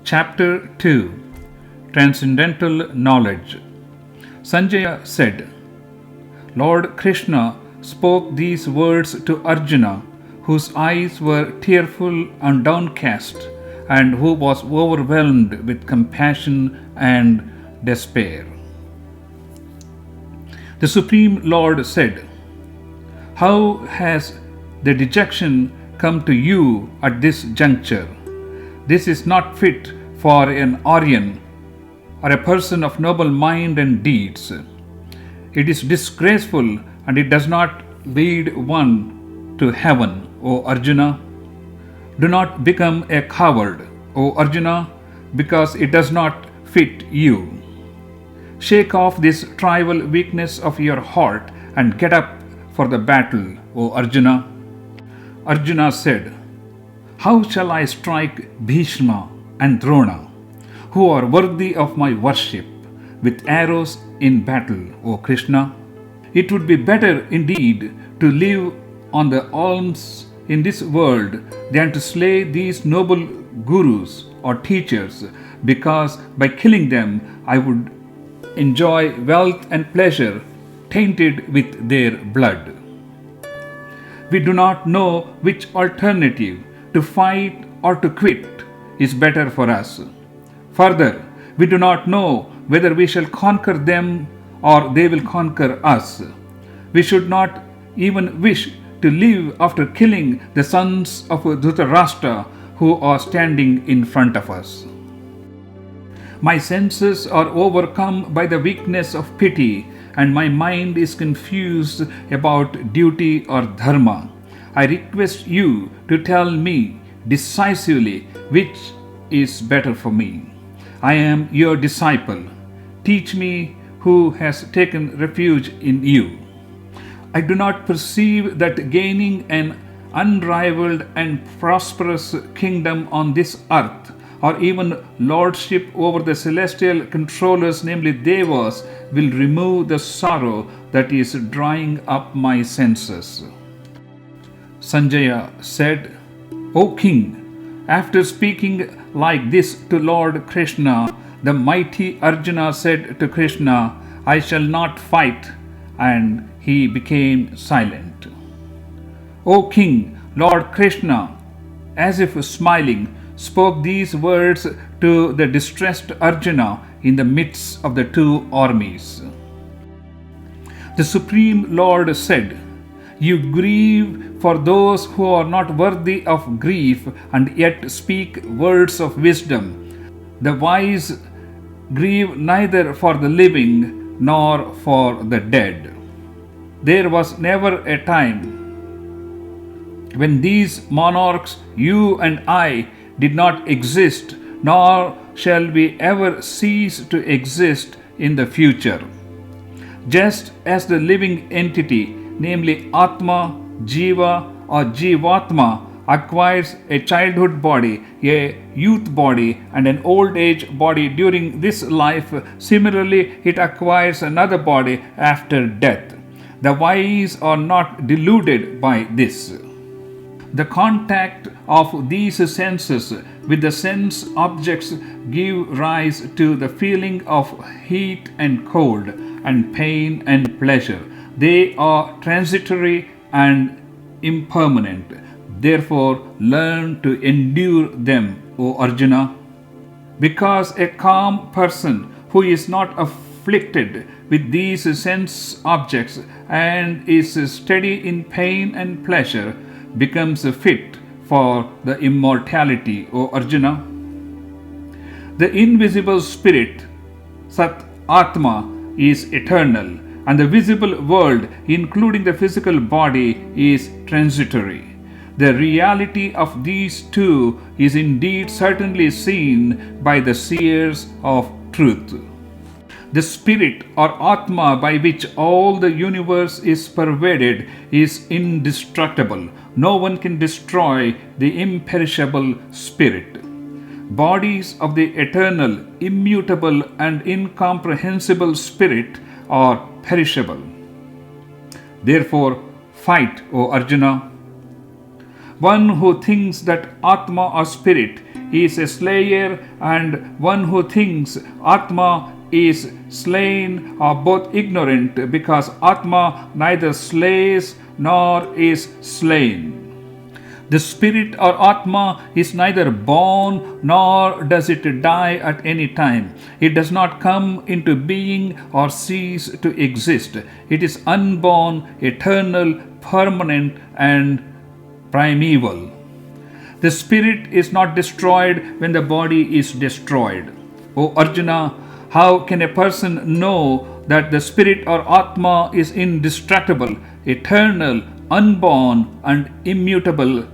Chapter 2 Transcendental Knowledge. Sanjaya said, Lord Krishna spoke these words to Arjuna, whose eyes were tearful and downcast, and who was overwhelmed with compassion and despair. The Supreme Lord said, How has the dejection come to you at this juncture? This is not fit for an Aryan or a person of noble mind and deeds. It is disgraceful and it does not lead one to heaven, O Arjuna. Do not become a coward, O Arjuna, because it does not fit you. Shake off this trivial weakness of your heart and get up for the battle, O Arjuna. Arjuna said, How shall I strike Bhishma and Drona, who are worthy of my worship, with arrows in battle, O Krishna? It would be better indeed to live on the alms in this world than to slay these noble gurus or teachers, because by killing them I would enjoy wealth and pleasure tainted with their blood. We do not know which alternative, to fight or to quit, is better for us. Further, we do not know whether we shall conquer them or they will conquer us. We should not even wish to live after killing the sons of Dhritarashtra who are standing in front of us. My senses are overcome by the weakness of pity, and my mind is confused about duty or dharma. I request you to tell me decisively which is better for me. I am your disciple. Teach me who has taken refuge in you. I do not perceive that gaining an unrivaled and prosperous kingdom on this earth, or even lordship over the celestial controllers, namely Devas, will remove the sorrow that is drying up my senses. Sanjaya said, O king, after speaking like this to Lord Krishna, the mighty Arjuna said to Krishna, I shall not fight, and he became silent. O king, Lord Krishna, as if smiling, spoke these words to the distressed Arjuna in the midst of the two armies. The Supreme Lord said, You grieve for those who are not worthy of grief and yet speak words of wisdom. The wise grieve neither for the living nor for the dead. There was never a time when these monarchs, you and I, did not exist, nor shall we ever cease to exist in the future. Just as the living entity, namely Atma, Jiva, or Jivatma, acquires a childhood body, a youth body, and an old age body during this life, similarly it acquires another body after death. The wise are not deluded by this. The contact of these senses with the sense objects give rise to the feeling of heat and cold, and pain and pleasure. They are transitory and impermanent. Therefore, learn to endure them, O Arjuna. Because a calm person who is not afflicted with these sense objects and is steady in pain and pleasure becomes fit for the immortality, O Arjuna. The invisible spirit, Sat Atma, is eternal, and the visible world, including the physical body, is transitory. The reality of these two is indeed certainly seen by the seers of truth. The spirit or Atma by which all the universe is pervaded is indestructible. No one can destroy the imperishable spirit. Bodies of the eternal, immutable, and incomprehensible spirit are perishable. Therefore, fight, O Arjuna. One who thinks that Atma or spirit is a slayer and one who thinks Atma is slain are both ignorant, because Atma neither slays nor is slain. The spirit or Atma is neither born nor does it die at any time. It does not come into being or cease to exist. It is unborn, eternal, permanent, and primeval. The spirit is not destroyed when the body is destroyed. O Arjuna, how can a person know that the spirit or Atma is indestructible, eternal, unborn, and immutable,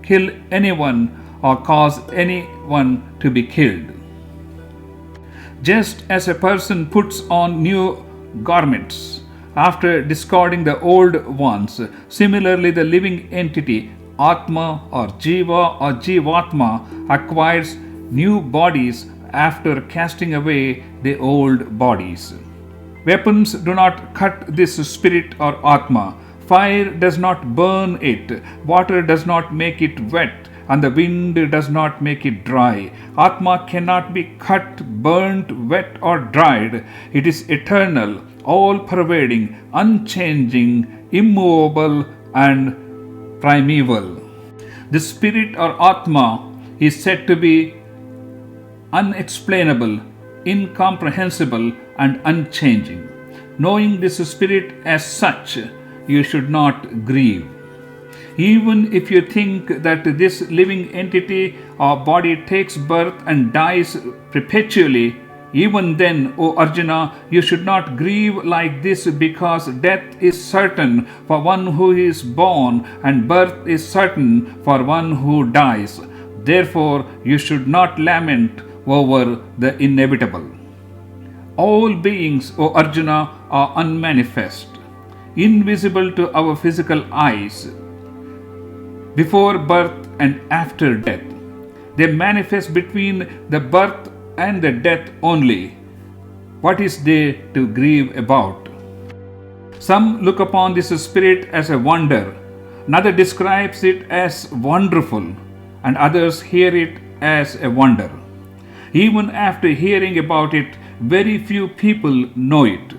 kill anyone or cause anyone to be killed? Just as a person puts on new garments after discarding the old ones, similarly the living entity, Atma or Jiva or Jivatma, acquires new bodies after casting away the old bodies. Weapons do not cut this spirit or Atma. Fire does not burn it. Water does not make it wet, and the wind does not make it dry. Atma cannot be cut, burnt, wet, or dried. It is eternal, all-pervading, unchanging, immovable, and primeval. The spirit or Atma is said to be unexplainable, incomprehensible, and unchanging. Knowing this spirit as such, you should not grieve. Even if you think that this living entity or body takes birth and dies perpetually, even then, O Arjuna, you should not grieve like this, because death is certain for one who is born and birth is certain for one who dies. Therefore, you should not lament over the inevitable. All beings, O Arjuna, are unmanifest, invisible to our physical eyes, before birth and after death. They manifest between the birth and the death only. What is there to grieve about? Some look upon this spirit as a wonder, another describes it as wonderful, and others hear it as a wonder. Even after hearing about it, very few people know it.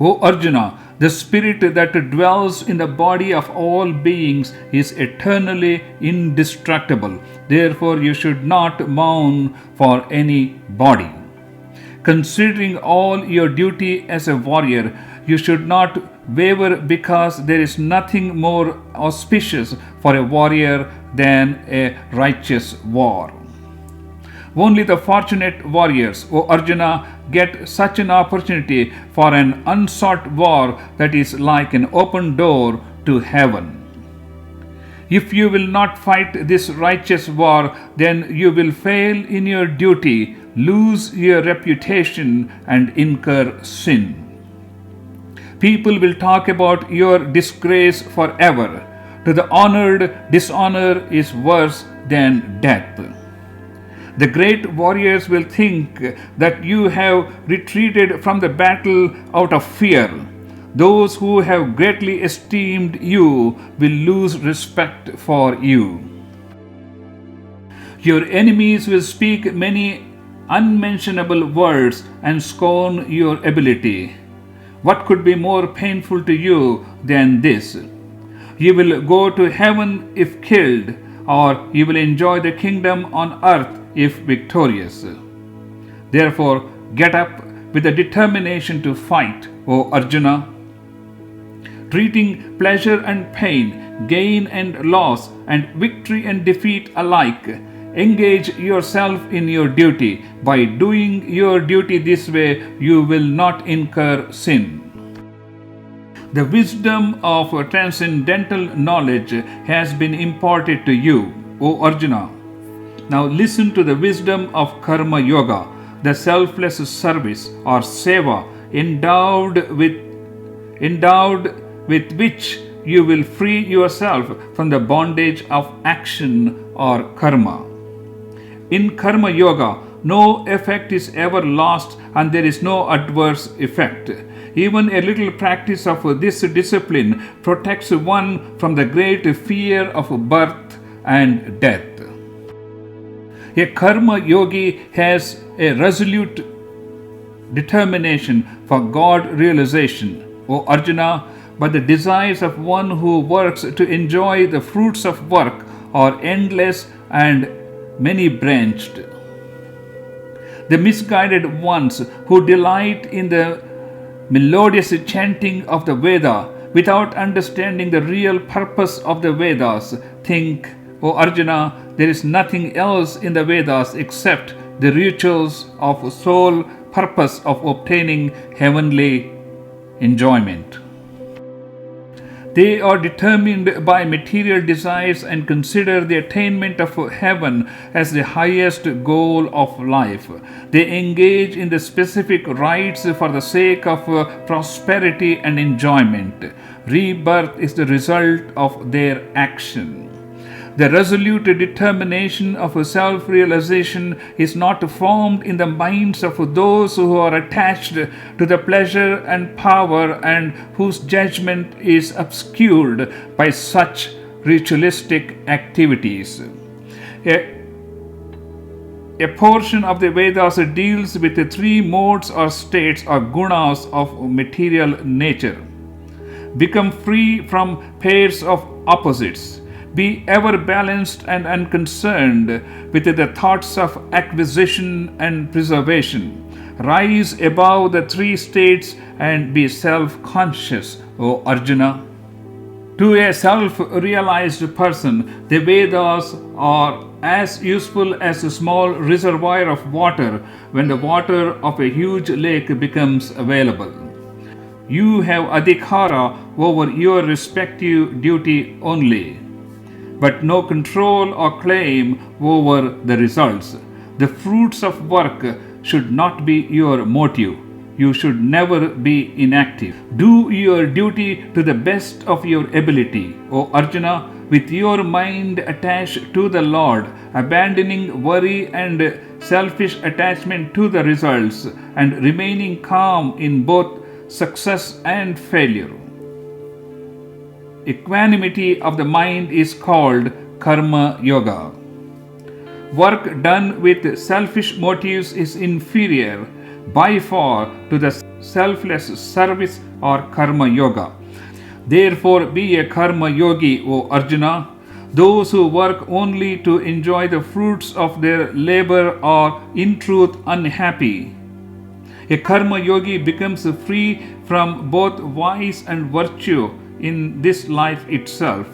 O Arjuna, the spirit that dwells in the body of all beings is eternally indestructible. Therefore, you should not mourn for any body. Considering all your duty as a warrior, you should not waver, because there is nothing more auspicious for a warrior than a righteous war. Only the fortunate warriors, O Arjuna, get such an opportunity for an unsought war that is like an open door to heaven. If you will not fight this righteous war, then you will fail in your duty, lose your reputation, and incur sin. People will talk about your disgrace forever. To the honored, dishonor is worse than death. The great warriors will think that you have retreated from the battle out of fear. Those who have greatly esteemed you will lose respect for you. Your enemies will speak many unmentionable words and scorn your ability. What could be more painful to you than this? You will go to heaven if killed, or you will enjoy the kingdom on earth if victorious. Therefore, get up with the determination to fight, O Arjuna. Treating pleasure and pain, gain and loss, and victory and defeat alike, engage yourself in your duty. By doing your duty this way, you will not incur sin. The wisdom of transcendental knowledge has been imparted to you, O Arjuna. Now listen to the wisdom of Karma Yoga, the selfless service or seva, endowed with which you will free yourself from the bondage of action or karma. In Karma Yoga, no effect is ever lost and there is no adverse effect. Even a little practice of this discipline protects one from the great fear of birth and death. A karma yogi has a resolute determination for God realization, O Arjuna, but the desires of one who works to enjoy the fruits of work are endless and many branched. The misguided ones who delight in the melodious chanting of the Veda without understanding the real purpose of the Vedas think, O Arjuna, there is nothing else in the Vedas except the rituals of sole purpose of obtaining heavenly enjoyment. They are determined by material desires and consider the attainment of heaven as the highest goal of life. They engage in the specific rites for the sake of prosperity and enjoyment. Rebirth is the result of their action. The resolute determination of self-realization is not formed in the minds of those who are attached to the pleasure and power and whose judgment is obscured by such ritualistic activities. A portion of the Vedas deals with the three modes or states or gunas of material nature. Become free from pairs of opposites. Be ever balanced and unconcerned with the thoughts of acquisition and preservation. Rise above the three states and be self-conscious, O Arjuna. To a self-realized person, the Vedas are as useful as a small reservoir of water when the water of a huge lake becomes available. You have adhikara over your respective duty only, but no control or claim over the results. The fruits of work should not be your motive. You should never be inactive. Do your duty to the best of your ability, O Arjuna, with your mind attached to the Lord, abandoning worry and selfish attachment to the results, and remaining calm in both success and failure. Equanimity of the mind is called karma yoga. Work done with selfish motives is inferior by far to the selfless service or karma yoga. Therefore, be a karma yogi, O Arjuna. Those who work only to enjoy the fruits of their labor are in truth unhappy. A karma yogi becomes free from both vice and virtue in this life itself.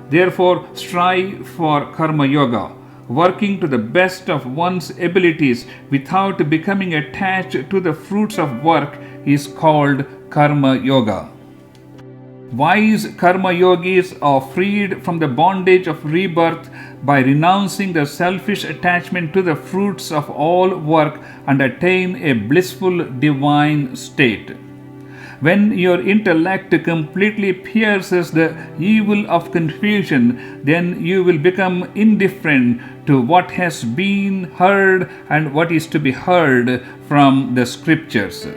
Therefore, strive for karma yoga. Working to the best of one's abilities without becoming attached to the fruits of work is called karma yoga. Wise karma yogis are freed from the bondage of rebirth by renouncing the selfish attachment to the fruits of all work and attain a blissful divine state. When your intellect completely pierces the evil of confusion, then you will become indifferent to what has been heard and what is to be heard from the scriptures.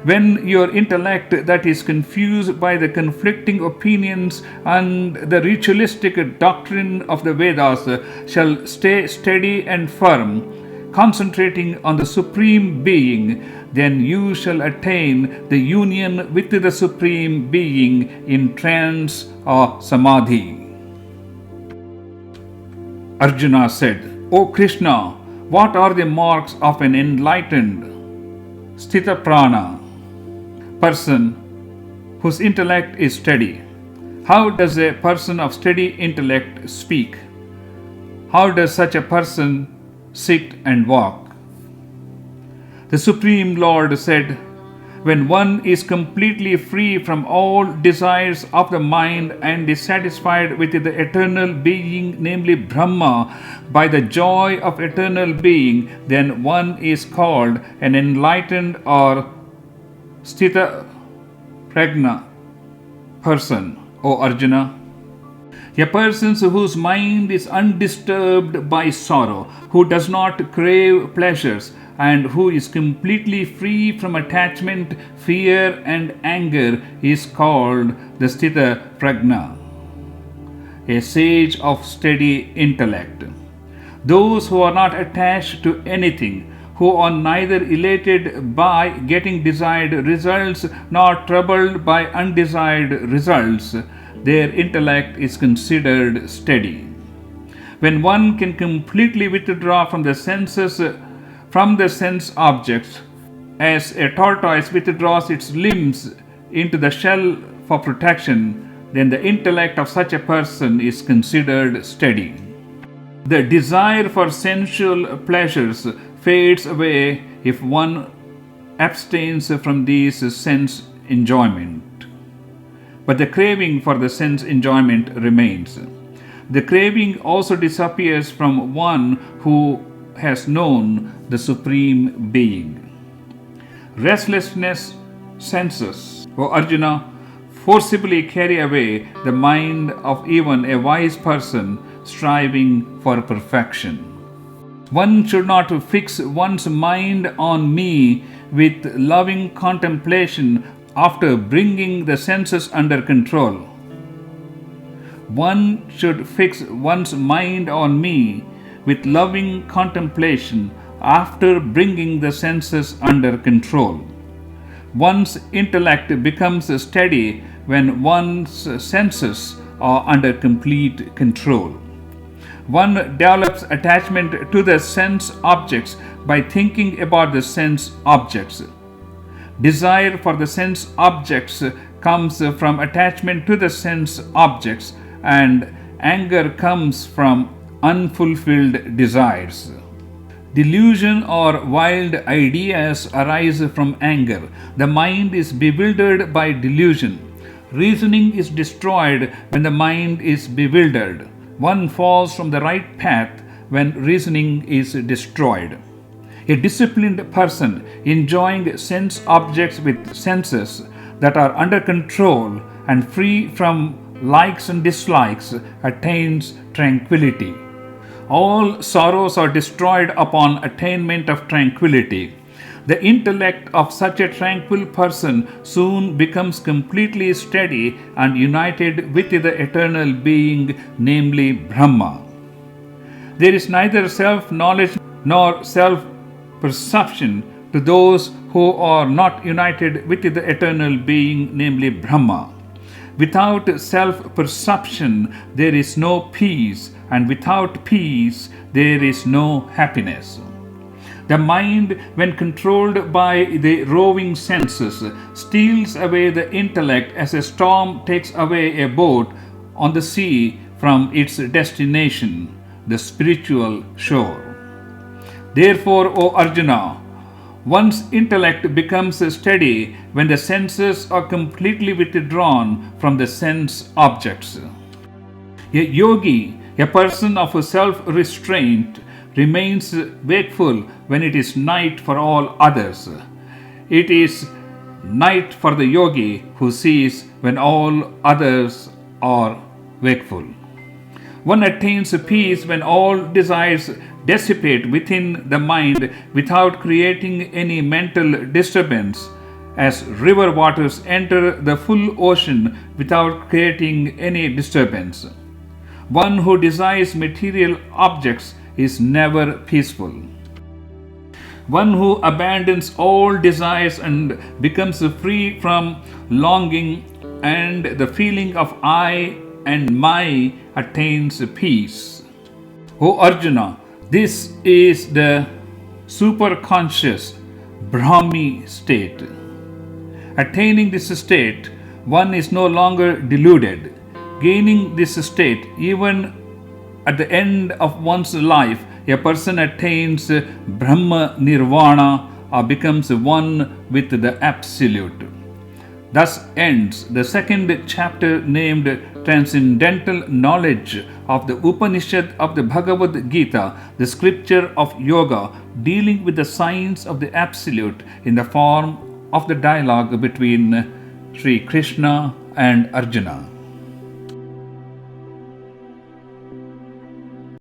When your intellect that is confused by the conflicting opinions and the ritualistic doctrine of the Vedas shall stay steady and firm, concentrating on the Supreme Being, then you shall attain the union with the Supreme Being in trance or samadhi. Arjuna said, O Krishna, what are the marks of an enlightened sthitaprana person whose intellect is steady? How does a person of steady intellect speak? How does such a person sit and walk? The Supreme Lord said, when one is completely free from all desires of the mind and is satisfied with the eternal being, namely Brahma, by the joy of eternal being, then one is called an enlightened or sthita prajna person, O Arjuna. A person whose mind is undisturbed by sorrow, who does not crave pleasures, and who is completely free from attachment, fear, and anger is called the sthita prajna, a sage of steady intellect. Those who are not attached to anything, who are neither elated by getting desired results nor troubled by undesired results, their intellect is considered steady. When one can completely withdraw from the senses, from the sense objects, as a tortoise withdraws its limbs into the shell for protection, then the intellect of such a person is considered steady. The desire for sensual pleasures fades away if one abstains from these sense enjoyment. But the craving for the sense enjoyment remains. The craving also disappears from one who has known the Supreme Being. Restlessness senses, O Arjuna, forcibly carry away the mind of even a wise person striving for perfection. One should not fix one's mind on me with loving contemplation after bringing the senses under control. One should fix one's mind on me with loving contemplation after bringing the senses under control. One's intellect becomes steady when one's senses are under complete control. One develops attachment to the sense objects by thinking about the sense objects. Desire for the sense objects comes from attachment to the sense objects, and anger comes from unfulfilled desires. Delusion or wild ideas arise from anger. The mind is bewildered by delusion. Reasoning is destroyed when the mind is bewildered. One falls from the right path when reasoning is destroyed. A disciplined person enjoying sense objects with senses that are under control and free from likes and dislikes attains tranquility. All sorrows are destroyed upon attainment of tranquility. The intellect of such a tranquil person soon becomes completely steady and united with the eternal being, namely Brahma. There is neither self-knowledge nor self-perception to those who are not united with the eternal being, namely Brahma. Without self-perception, there is no peace, and without peace, there is no happiness. The mind, when controlled by the roving senses, steals away the intellect as a storm takes away a boat on the sea from its destination, the spiritual shore. Therefore, O Arjuna, one's intellect becomes steady when the senses are completely withdrawn from the sense objects. A yogi, a person of self-restraint, remains wakeful when it is night for all others. It is night for the yogi who sees when all others are wakeful. One attains peace when all desires dissipate within the mind without creating any mental disturbance, as river waters enter the full ocean without creating any disturbance. One who desires material objects is never peaceful. One who abandons all desires and becomes free from longing and the feeling of I and my attains peace. O Arjuna, this is the superconscious Brahmi state. Attaining this state, one is no longer deluded. Gaining this state, even at the end of one's life, a person attains Brahma Nirvana or becomes one with the Absolute. Thus ends the second chapter named Transcendental Knowledge of the Upanishad of the Bhagavad Gita, the scripture of yoga, dealing with the science of the Absolute in the form of the dialogue between Sri Krishna and Arjuna.